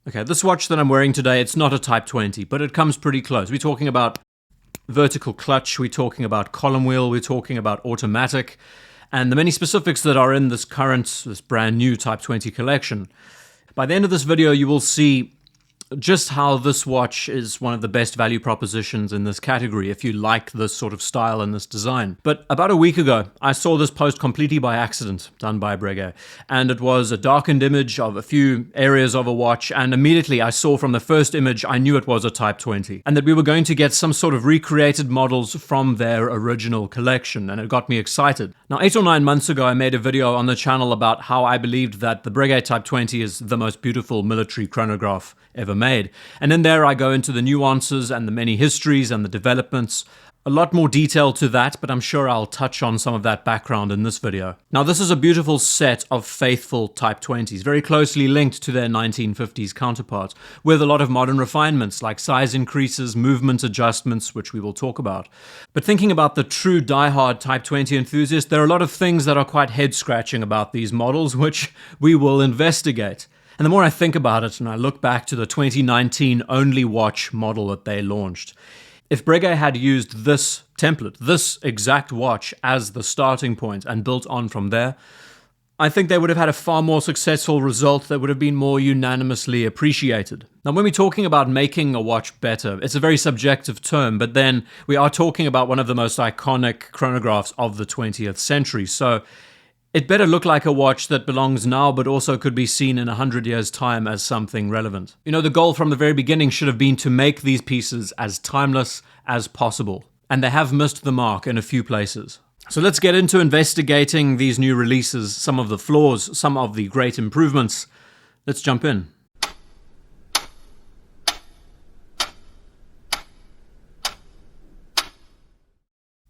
Okay, this watch that I'm wearing today, it's not a Type 20, but it comes pretty close. We're talking about vertical clutch, we're talking about column wheel, we're talking about automatic, and the many specifics that are in this brand new Type 20 collection. By the end of this video, you will see just how this watch is one of the best value propositions in this category if you like this sort of style and this design. But about a week ago, I saw this post completely by accident done by Breguet, and it was a darkened image of a few areas of a watch, and immediately I saw from the first image I knew it was a Type 20 and that we were going to get some sort of recreated models from their original collection, and it got me excited. Now 8 or 9 months ago I made a video on the channel about how I believed that the Breguet Type 20 is the most beautiful military chronograph ever made. And in there I go into the nuances and the many histories and the developments. A lot more detail to that, but I'm sure I'll touch on some of that background in this video. Now this is a beautiful set of faithful Type 20s, very closely linked to their 1950s counterparts, with a lot of modern refinements like size increases, movement adjustments, which we will talk about. But thinking about the true die-hard Type 20 enthusiast, there are a lot of things that are quite head-scratching about these models, which we will investigate. And the more I think about it and I look back to the 2019 only watch model that they launched, if Breguet had used this template, this exact watch as the starting point and built on from there, I think they would have had a far more successful result that would have been more unanimously appreciated. Now, when we're talking about making a watch better, it's a very subjective term, but then we are talking about one of the most iconic chronographs of the 20th century. So it better look like a watch that belongs now, but also could be seen in 100 years' time as something relevant. You know, the goal from the very beginning should have been to make these pieces as timeless as possible, and they have missed the mark in a few places. So let's get into investigating these new releases, some of the flaws, some of the great improvements. Let's jump in.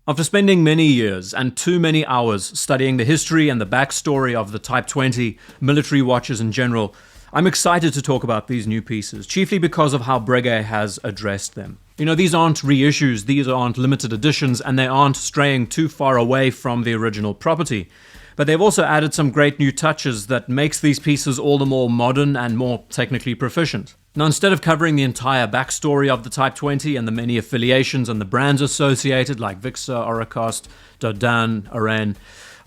After spending many years and too many hours studying the history and the backstory of the Type 20 military watches in general, I'm excited to talk about these new pieces, chiefly because of how Breguet has addressed them. You know, these aren't reissues, these aren't limited editions, and they aren't straying too far away from the original property. But they've also added some great new touches that makes these pieces all the more modern and more technically proficient. Now, instead of covering the entire backstory of the Type 20 and the many affiliations and the brands associated like Vixar, Oricast, Dodane, Oran,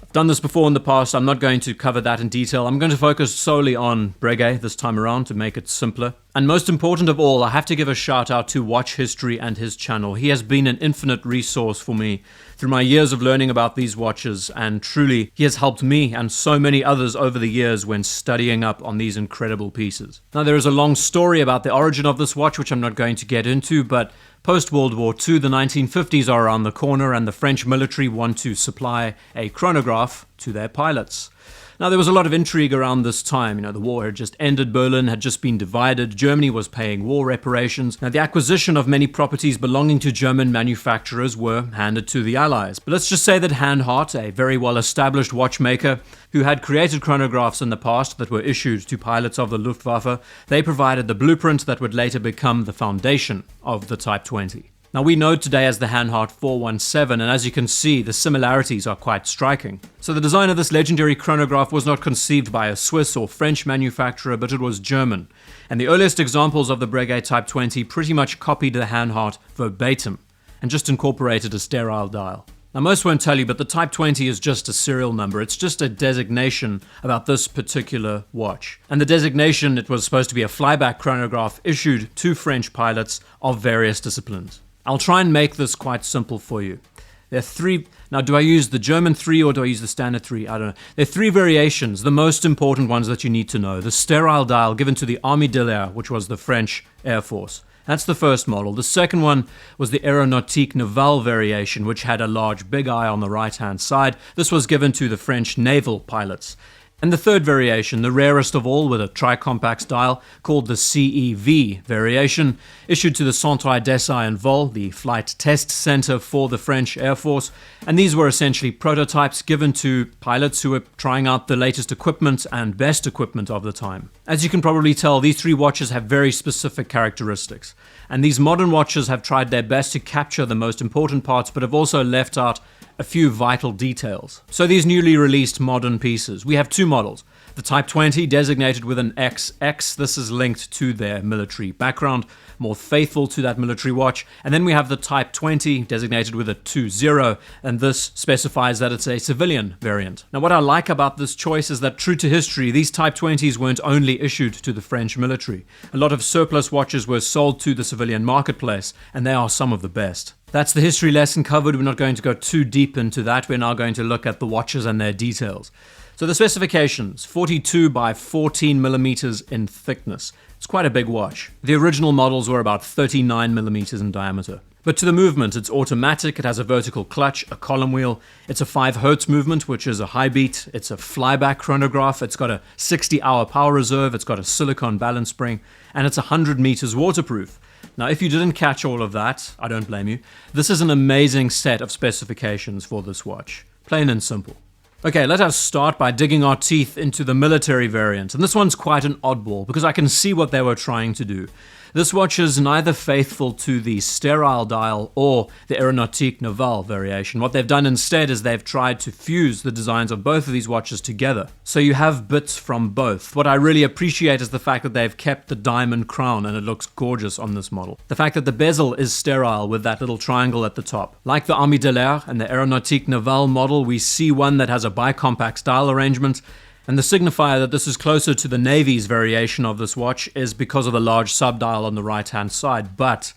I've done this before in the past, I'm not going to cover that in detail. I'm going to focus solely on Breguet this time around to make it simpler. And most important of all, I have to give a shout out to Watch History and his channel. He has been an infinite resource for me through my years of learning about these watches, and truly, he has helped me and so many others over the years when studying up on these incredible pieces. Now, there is a long story about the origin of this watch, which I'm not going to get into, but post-World War II, the 1950s are around the corner, and the French military want to supply a chronograph to their pilots. Now, there was a lot of intrigue around this time. You know, the war had just ended, Berlin had just been divided, Germany was paying war reparations. Now, the acquisition of many properties belonging to German manufacturers were handed to the Allies. But let's just say that Hanhart, a very well-established watchmaker who had created chronographs in the past that were issued to pilots of the Luftwaffe, they provided the blueprint that would later become the foundation of the Type 20. Now, we know today as the Hanhart 417, and as you can see, the similarities are quite striking. So the design of this legendary chronograph was not conceived by a Swiss or French manufacturer, but it was German. And the earliest examples of the Breguet Type 20 pretty much copied the Hanhart verbatim, and just incorporated a sterile dial. Now, most won't tell you, but the Type 20 is just a serial number. It's just a designation about this particular watch. And the designation, it was supposed to be a flyback chronograph issued to French pilots of various disciplines. I'll try and make this quite simple for you. There are three. Now, do I use the German 3 or do I use the standard 3? I don't know. There are three variations, the most important ones that you need to know. The sterile dial given to the Armée de l'Air, which was the French Air Force. That's the first model. The second one was the Aéronautique Navale variation, which had a large big eye on the right-hand side. This was given to the French naval pilots. And the third variation, the rarest of all with a tricompax dial, called the CEV variation, issued to the Centre d'Essai and Vol, the flight test center for the French Air Force. And these were essentially prototypes given to pilots who were trying out the latest equipment and best equipment of the time. As you can probably tell, these three watches have very specific characteristics. And these modern watches have tried their best to capture the most important parts, but have also left out a few vital details. So these newly released modern pieces, we have two models. The Type 20 designated with an XX, this is linked to their military background, more faithful to that military watch. And then we have the Type 20 designated with a 20, and this specifies that it's a civilian variant. Now what I like about this choice is that, true to history, these Type 20s weren't only issued to the French military. A lot of surplus watches were sold to the civilian marketplace, and they are some of the best. That's the history lesson covered. We're not going to go too deep into that. We're now going to look at the watches and their details. So the specifications, 42 by 14 millimeters in thickness. It's quite a big watch. The original models were about 39 millimeters in diameter. But to the movement, it's automatic, it has a vertical clutch, a column wheel, it's a 5 Hertz movement, which is a high beat, it's a flyback chronograph, it's got a 60-hour power reserve, it's got a silicone balance spring, and it's 100 meters waterproof. Now, if you didn't catch all of that, I don't blame you. This is an amazing set of specifications for this watch. Plain and simple. Okay, let us start by digging our teeth into the military variant. And this one's quite an oddball because I can see what they were trying to do. This watch is neither faithful to the sterile dial or the Aeronautique Navale variation. What they've done instead is they've tried to fuse the designs of both of these watches together. So you have bits from both. What I really appreciate is the fact that they've kept the diamond crown and it looks gorgeous on this model. The fact that the bezel is sterile with that little triangle at the top. Like the Armée de l'Air and the Aeronautique Navale model, we see one that has a bicompact dial arrangement. And the signifier that this is closer to the Navy's variation of this watch is because of the large subdial on the right-hand side. But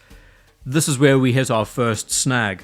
this is where we hit our first snag.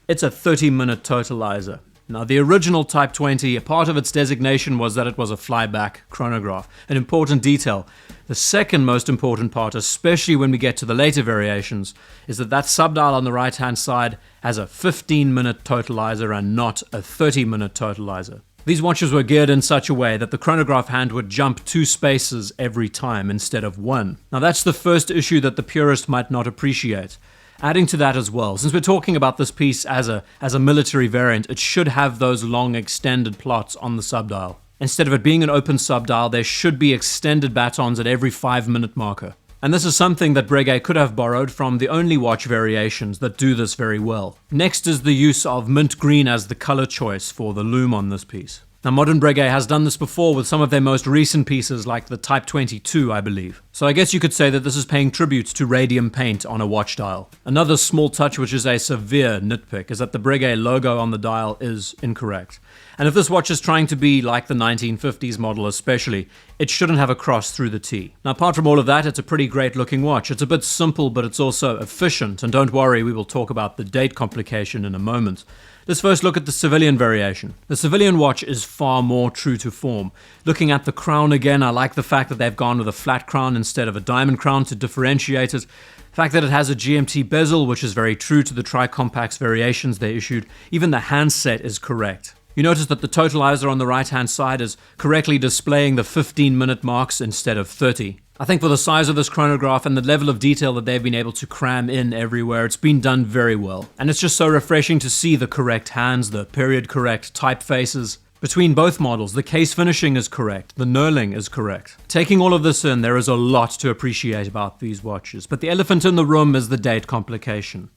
It's a 30-minute totalizer. Now, the original Type 20, a part of its designation was that it was a flyback chronograph, an important detail. The second most important part, especially when we get to the later variations, is that that subdial on the right-hand side has a 15-minute totalizer and not a 30-minute totalizer. These watches were geared in such a way that the chronograph hand would jump 2 spaces every time instead of 1. Now that's the first issue that the purist might not appreciate. Adding to that as well, since we're talking about this piece as a military variant, it should have those long extended plots on the subdial. Instead of it being an open subdial, there should be extended batons at every 5-minute marker. And this is something that Breguet could have borrowed from the only watch variations that do this very well. Next is the use of mint green as the color choice for the lume on this piece. Now, modern Breguet has done this before with some of their most recent pieces, like the Type 22, I believe. So I guess you could say that this is paying tribute to radium paint on a watch dial. Another small touch, which is a severe nitpick, is that the Breguet logo on the dial is incorrect. And if this watch is trying to be like the 1950s model especially, it shouldn't have a cross through the T. Now, apart from all of that, it's a pretty great looking watch. It's a bit simple, but it's also efficient. And don't worry, we will talk about the date complication in a moment. Let's first look at the civilian variation. The civilian watch is far more true to form. Looking at the crown again, I like the fact that they've gone with a flat crown instead of a diamond crown to differentiate it. The fact that it has a GMT bezel, which is very true to the tri-compacts variations they issued. Even the handset is correct. You notice that the totalizer on the right-hand side is correctly displaying the 15-minute marks instead of 30. I think for the size of this chronograph and the level of detail that they've been able to cram in everywhere, it's been done very well. And it's just so refreshing to see the correct hands, the period-correct typefaces. Between both models, the case finishing is correct, the knurling is correct. Taking all of this in, there is a lot to appreciate about these watches, but the elephant in the room is the date complication.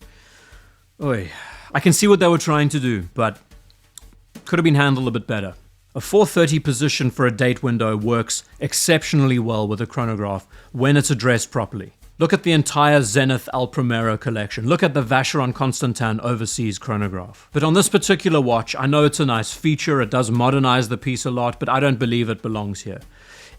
Oy. I can see what they were trying to do, but could have been handled a bit better. A 4:30 position for a date window works exceptionally well with a chronograph when it's addressed properly. Look at the entire Zenith El Primero collection. Look at the Vacheron Constantin overseas chronograph. But on this particular watch, I know it's a nice feature, it does modernize the piece a lot, but I don't believe it belongs here.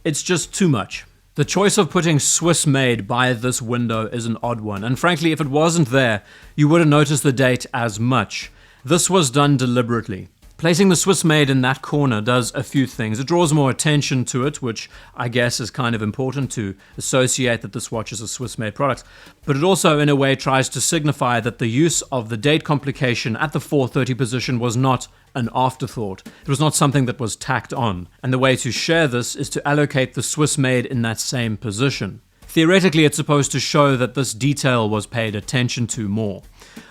It's just too much. The choice of putting Swiss made by this window is an odd one, and frankly, if it wasn't there, you wouldn't notice the date as much. This was done deliberately. Placing the Swiss made in that corner does a few things. It draws more attention to it, which I guess is kind of important to associate that this watch is a Swiss made product. But it also in a way tries to signify that the use of the date complication at the 4:30 position was not an afterthought. It was not something that was tacked on. And the way to share this is to allocate the Swiss made in that same position. Theoretically, it's supposed to show that this detail was paid attention to more.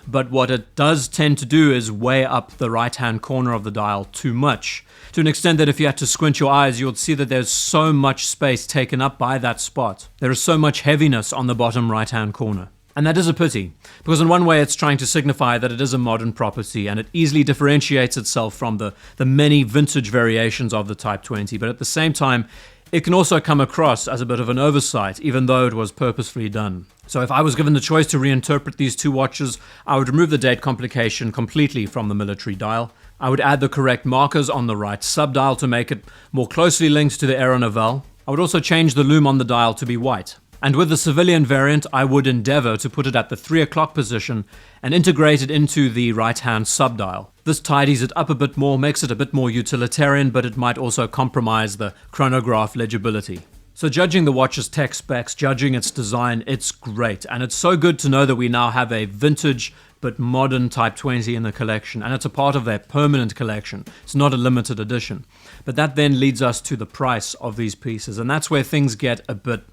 But what it does tend to do is weigh up the right-hand corner of the dial too much, to an extent that if you had to squint your eyes, you would see that there's so much space taken up by that spot. There is so much heaviness on the bottom right-hand corner. And that is a pity, because in one way it's trying to signify that it is a modern property and it easily differentiates itself from the many vintage variations of the Type 20, but at the same time, it can also come across as a bit of an oversight, even though it was purposefully done. So if I was given the choice to reinterpret these two watches, I would remove the date complication completely from the military dial. I would add the correct markers on the right subdial to make it more closely linked to the aeronaval. I would also change the lume on the dial to be white. And with the civilian variant, I would endeavor to put it at the 3 o'clock position and integrate it into the right-hand subdial. This tidies it up a bit more, makes it a bit more utilitarian, but it might also compromise the chronograph legibility. So judging the watch's tech specs, judging its design, it's great. And it's so good to know that we now have a vintage but modern Type 20 in the collection, and it's a part of their permanent collection. It's not a limited edition. But that then leads us to the price of these pieces, and that's where things get a bit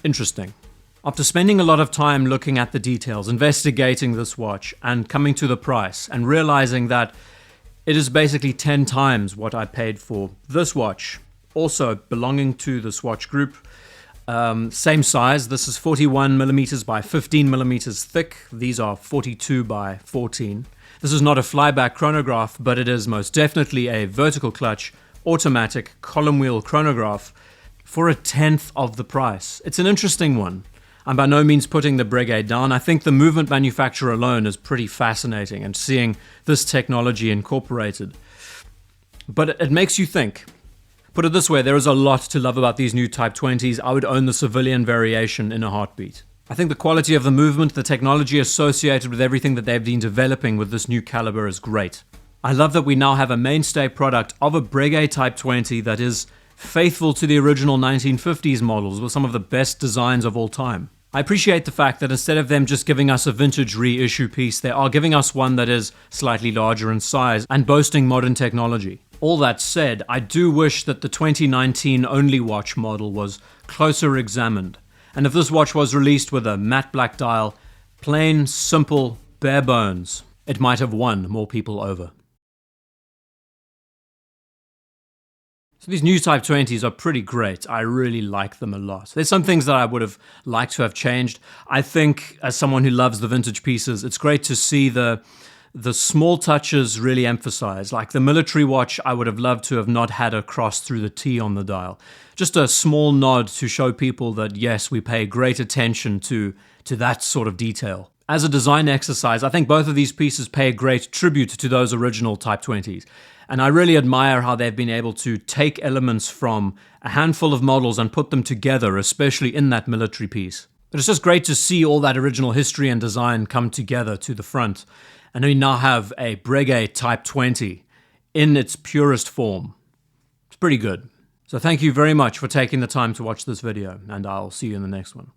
interesting. After spending a lot of time looking at the details, investigating this watch, and coming to the price, and realizing that it is basically 10 times what I paid for this watch, also belonging to the Swatch group, same size. This is 41 millimeters by 15 millimeters thick. These are 42 by 14. This is not a flyback chronograph, but it is most definitely a vertical clutch, automatic column wheel chronograph for a tenth of the price. It's an interesting one. I'm by no means putting the Breguet down. I think the movement manufacturer alone is pretty fascinating, and seeing this technology incorporated. But it makes you think. Put it this way, there is a lot to love about these new Type 20s. I would own the civilian variation in a heartbeat. I think the quality of the movement, the technology associated with everything that they've been developing with this new caliber is great. I love that we now have a mainstay product of a Breguet Type 20 that is faithful to the original 1950s models with some of the best designs of all time. I appreciate the fact that instead of them just giving us a vintage reissue piece, they are giving us one that is slightly larger in size and boasting modern technology. All that said, I do wish that the 2019 only watch model was closer examined. And if this watch was released with a matte black dial, plain, simple, bare bones, it might have won more people over. So these new Type 20s are pretty great. I really like them a lot. There's some things that I would have liked to have changed. I think, as someone who loves the vintage pieces, it's great to see the small touches really emphasized. Like the military watch, I would have loved to have not had a cross through the T on the dial. Just a small nod to show people that, yes, we pay great attention to that sort of detail. As a design exercise, I think both of these pieces pay a great tribute to those original Type 20s. And I really admire how they've been able to take elements from a handful of models and put them together, especially in that military piece. But it's just great to see all that original history and design come together to the front. And we now have a Breguet Type 20 in its purest form. It's pretty good. So thank you very much for taking the time to watch this video, and I'll see you in the next one.